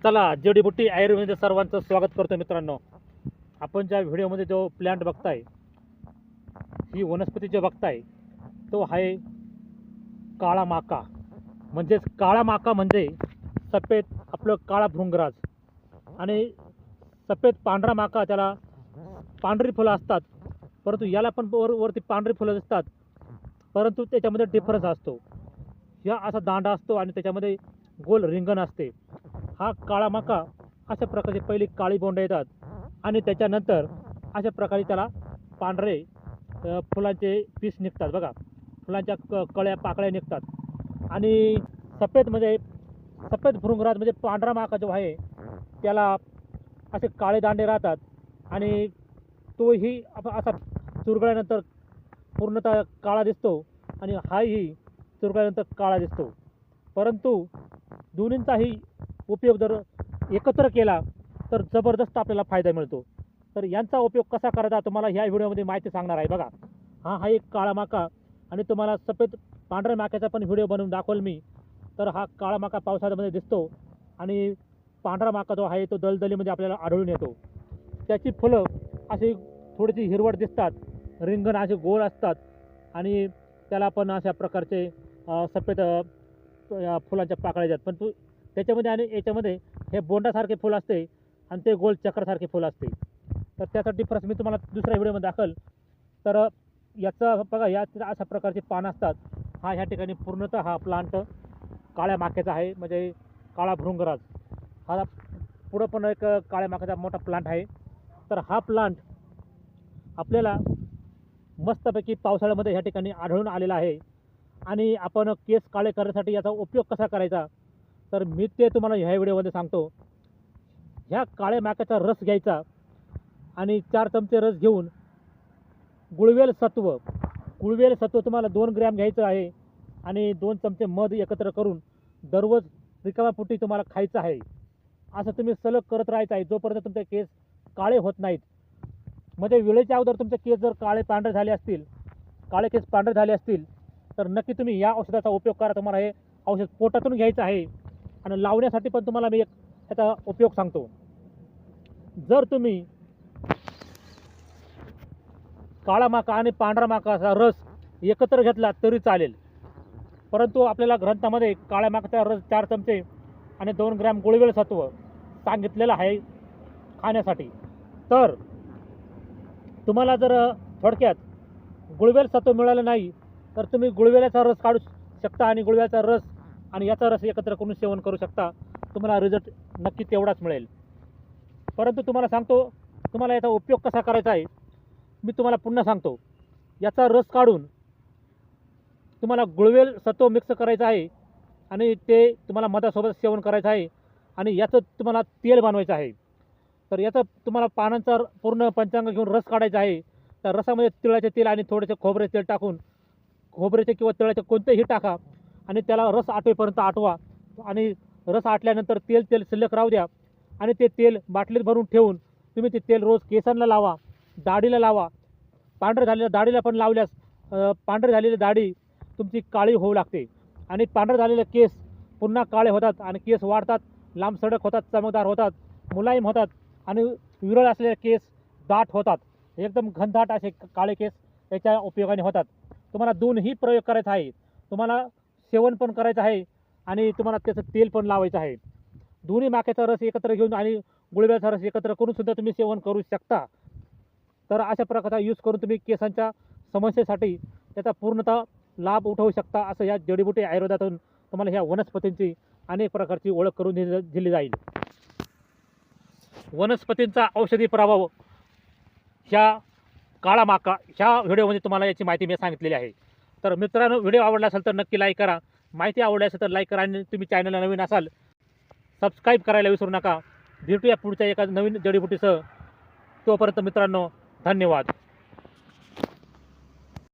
चला जडीबुटी आयुर्वेद सर्वांचं स्वागत करतो मित्रांनो. आपण ज्या व्हिडिओमध्ये जो प्लांट बघताय, ही वनस्पती जो बघताय तो आहे काळा माका. म्हणजेच काळा माका म्हणजे सफेद आपलं काळा भृंगराज आणि सफेद पांढरा माका, त्याला पांढरी फुलं असतात, परंतु याला पण वरती पांढरी फुलं दिसतात, परंतु त्याच्यामध्ये डिफरन्स असतो. ह्या असा दांडा असतो आणि त्याच्यामध्ये गोल रिंगण असते. हा काळा मका अशा प्रकारची पहिली काळी बोंड येतात आणि त्याच्यानंतर अशा प्रकारे त्याला पांढरे फुलांचे पीस निघतात. बघा, फुलांच्या कळ्या पाकळ्या निघतात. आणि सफेदमध्ये सफेद भृंगराज म्हणजे पांढरा माका जो आहे त्याला असे काळे दांडे राहतात आणि तोही असा चुरगळल्यानंतर पूर्णतः काळा दिसतो आणि हाही चुरगळल्यानंतर काळा दिसतो. परंतु दोन्हींचाही उपयोग जर एकत्र केला तर जबरदस्त आपल्याला फायदा मिळतो. तर यांचा उपयोग कसा करायचा तुम्हाला ह्या व्हिडिओमध्ये माहिती सांगणार आहे. बघा, हा एक काळा माका आणि तुम्हाला सफेद पांढऱ्या माक्याचा पण व्हिडिओ बनवून दाखवल मी. तर हा काळा माका पावसाळ्यामध्ये दिसतो आणि पांढरा माका जो आहे तो दलदलीमध्ये आपल्याला आढळून येतो. त्याची फुलं अशी थोडीशी हिरवट दिसतात, रिंगण असे गोल असतात आणि त्याला पण अशा प्रकारचे सफेद फुलांच्या पाकळ्या येतात. पण त्याच्यामध्ये आणि याच्यामध्ये हे बोंडासारखे फुल असते आणि ते गोल चक्रासारखे फुल असते. तर त्याचा डिफरन्स मी तुम्हाला दुसऱ्या व्हिडिओमध्ये दाखल. तर याचा बघा, या अशा प्रकारचे पानं असतात. ह्या ठिकाणी पूर्णतः हा प्लांट काळ्या माक्याचा आहे, म्हणजे काळा भृंगराज. हा पुढं पण एक काळ्या माक्याचा मोठा प्लांट आहे. तर हा प्लांट आपल्याला मस्तपैकी पावसाळ्यामध्ये ह्या ठिकाणी आढळून आलेला आहे. आणि आपण केस काळे करण्यासाठी याचा उपयोग कसा करायचा तर मी ते तुम्हाला ह्या व्हिडिओमध्ये सांगतो. ह्या काळ्या माक्याचा रस घ्यायचा आणि 4 चमचे रस घेऊन गुळवेल सत्व तुम्हाला 2 ग्रॅम घ्यायचं आहे आणि 2 चमचे मध एकत्र करून दररोज रिकाम्या पोटी तुम्हाला खायचं आहे. असं तुम्ही सलग करत राहायचं आहे जोपर्यंत तुमचे केस काळे होत नाहीत. म्हणजे वेळेच्या अगोदर तुमचे केस जर काळे केस पांढरे झाले असतील तर नक्की तुम्ही या औषधाचा उपयोग करा. तुम्हाला हे औषध पोटातून घ्यायचं आहे आणि लावण्यासाठी पण तुम्हाला मी एक त्याचा उपयोग सांगतो. जर तुम्ही काळा माका आणि पांढरा माकाचा रस एकत्र घेतला तरी चालेल, परंतु आपल्याला ग्रंथामध्ये काळ्या माकाचा रस 4 चमचे आणि 2 ग्रॅम गुळवेल सत्व सांगितलेलं आहे खाण्यासाठी. तर तुम्हाला जर थोडक्यात गुळवेल सत्व मिळालं नाही तर तुम्ही गुळवेलाचा रस काढू शकता आणि गुळवेलाचा रस आणि याचा रस एकत्र करून सेवन करू शकता. तुम्हाला रिझल्ट नक्की तेवढाच मिळेल. परंतु तुम्हाला सांगतो, तुम्हाला याचा उपयोग कसा करायचा आहे मी तुम्हाला पुन्हा सांगतो. याचा रस काढून तुम्हाला गुळवेल सत्व मिक्स करायचं आहे आणि ते तुम्हाला मधासोबत सेवन करायचं आहे आणि याचं तुम्हाला तेल बनवायचं आहे. तर याचं तुम्हाला पानांचा पूर्ण पंचांग घेऊन रस काढायचा आहे. त्या रसामध्ये तिळाचे तेल आणि थोडेसे खोबरेचे तेल टाकून, खोबरेचे किंवा तिळाचे कोणतेही टाका आणि त्याला रस आटवेपर्यंत आटवा आणि रस आटल्यानंतर तेल शिल्लक राहू द्या आणि ते तेल बाटलीत भरून ठेवून तुम्ही ते तेल रोज केसांना लावा, दाढीला लावा. पांढरे झालेल्या दाढीला पण लावल्यास पांढरे झालेली दाढी तुमची काळी होऊ लागते आणि पांढरे झालेले केस पुन्हा काळे होतात आणि केस वाढतात, लांब सडक होतात, चमकदार होतात, मुलायम होतात आणि विरळ असलेले केस दाट होतात. एकदम घनदाट असे काळे केस याच्या उपयोगाने होतात. तुम्हाला दोन्ही प्रयोग करायचा आहे. तुम्हाला सेवन पण करायचं आहे आणि तुम्हाला त्याचं तेल पण लावायचं आहे. दोन्ही माक्याचा रस एकत्र घेऊन आणि गुळवेलाचा रस एकत्र करून सुद्धा तुम्ही सेवन करू शकता. तर अशा प्रकारचा यूज करून तुम्ही केसांच्या समस्येसाठी त्याचा पूर्णतः लाभ उठवू शकता. असं या जडीबुटी आयुर्वेदातून तुम्हाला ह्या वनस्पतींची अनेक प्रकारची ओळख करून दिली जाईल. वनस्पतींचा औषधी प्रभाव ह्या काळा माका ह्या व्हिडिओमध्ये तुम्हाला याची माहिती मी सांगितलेली आहे. तर मित्रांनो, व्हिडिओ आवडला असेल तर नक्की लाईक करा. माहिती आवडली असेल तर लाईक करा आणि तुम्ही चॅनलला नवीन असाल सबस्क्राईब करायला विसरू नका. भेटूया पुढच्या एका नवीन जडीबुटीसह. तोपर्यंत मित्रांनो, धन्यवाद.